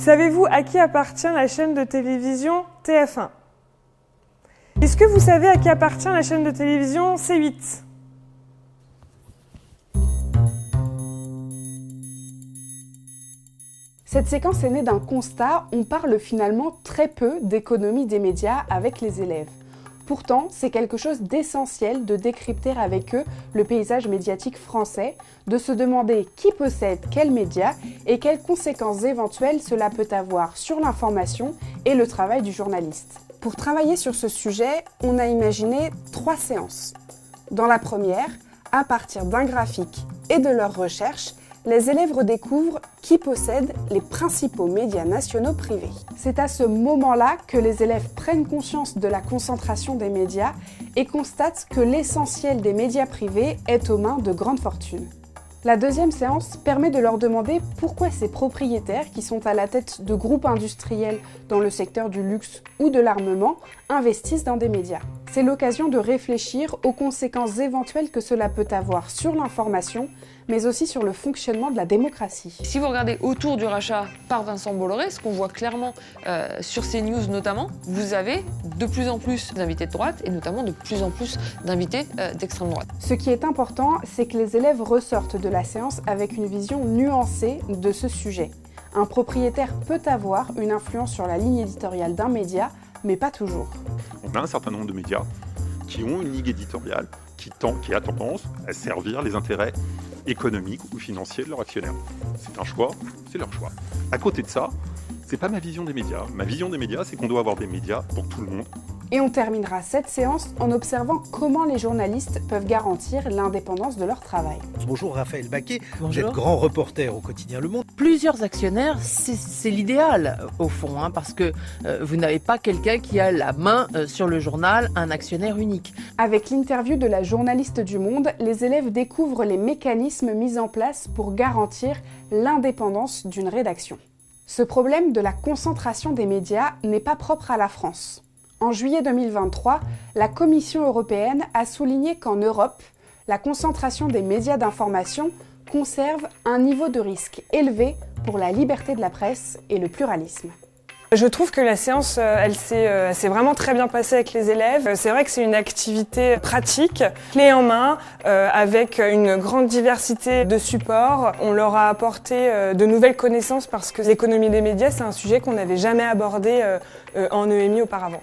Savez-vous à qui appartient la chaîne de télévision TF1? Est-ce que vous savez à qui appartient la chaîne de télévision C8? Cette séquence est née d'un constat, on parle finalement très peu d'économie des médias avec les élèves. Pourtant, c'est quelque chose d'essentiel de décrypter avec eux le paysage médiatique français, de se demander qui possède quels médias et quelles conséquences éventuelles cela peut avoir sur l'information et le travail du journaliste. Pour travailler sur ce sujet, on a imaginé 3 séances. Dans la première, à partir d'un graphique et de leurs recherches, les élèves redécouvrent qui possède les principaux médias nationaux privés. C'est à ce moment-là que les élèves prennent conscience de la concentration des médias et constatent que l'essentiel des médias privés est aux mains de grandes fortunes. La deuxième séance permet de leur demander pourquoi ces propriétaires, qui sont à la tête de groupes industriels dans le secteur du luxe ou de l'armement, investissent dans des médias. C'est l'occasion de réfléchir aux conséquences éventuelles que cela peut avoir sur l'information, mais aussi sur le fonctionnement de la démocratie. Si vous regardez autour du rachat par Vincent Bolloré, ce qu'on voit clairement sur CNews notamment, vous avez de plus en plus d'invités de droite et notamment de plus en plus d'invités d'extrême droite. Ce qui est important, c'est que les élèves ressortent de la séance avec une vision nuancée de ce sujet. Un propriétaire peut avoir une influence sur la ligne éditoriale d'un média, mais pas toujours. On a un certain nombre de médias qui ont une ligne éditoriale qui a tendance à servir les intérêts économiques ou financiers de leurs actionnaires. C'est un choix, c'est leur choix. À côté de ça, c'est pas ma vision des médias. Ma vision des médias, c'est qu'on doit avoir des médias pour tout le monde. Et on terminera cette séance en observant comment les journalistes peuvent garantir l'indépendance de leur travail. Bonjour Raphaël Baquet, Bonjour. Vous êtes grand reporter au quotidien Le Monde. Plusieurs actionnaires, c'est l'idéal au fond, parce que vous n'avez pas quelqu'un qui a la main sur le journal, un actionnaire unique. Avec l'interview de la journaliste du Monde, les élèves découvrent les mécanismes mis en place pour garantir l'indépendance d'une rédaction. Ce problème de la concentration des médias n'est pas propre à la France. En juillet 2023, la Commission européenne a souligné qu'en Europe, la concentration des médias d'information conserve un niveau de risque élevé pour la liberté de la presse et le pluralisme. Je trouve que la séance, elle s'est vraiment très bien passée avec les élèves. C'est vrai que c'est une activité pratique, clé en main, avec une grande diversité de supports. On leur a apporté de nouvelles connaissances parce que l'économie des médias, c'est un sujet qu'on n'avait jamais abordé en EMI auparavant.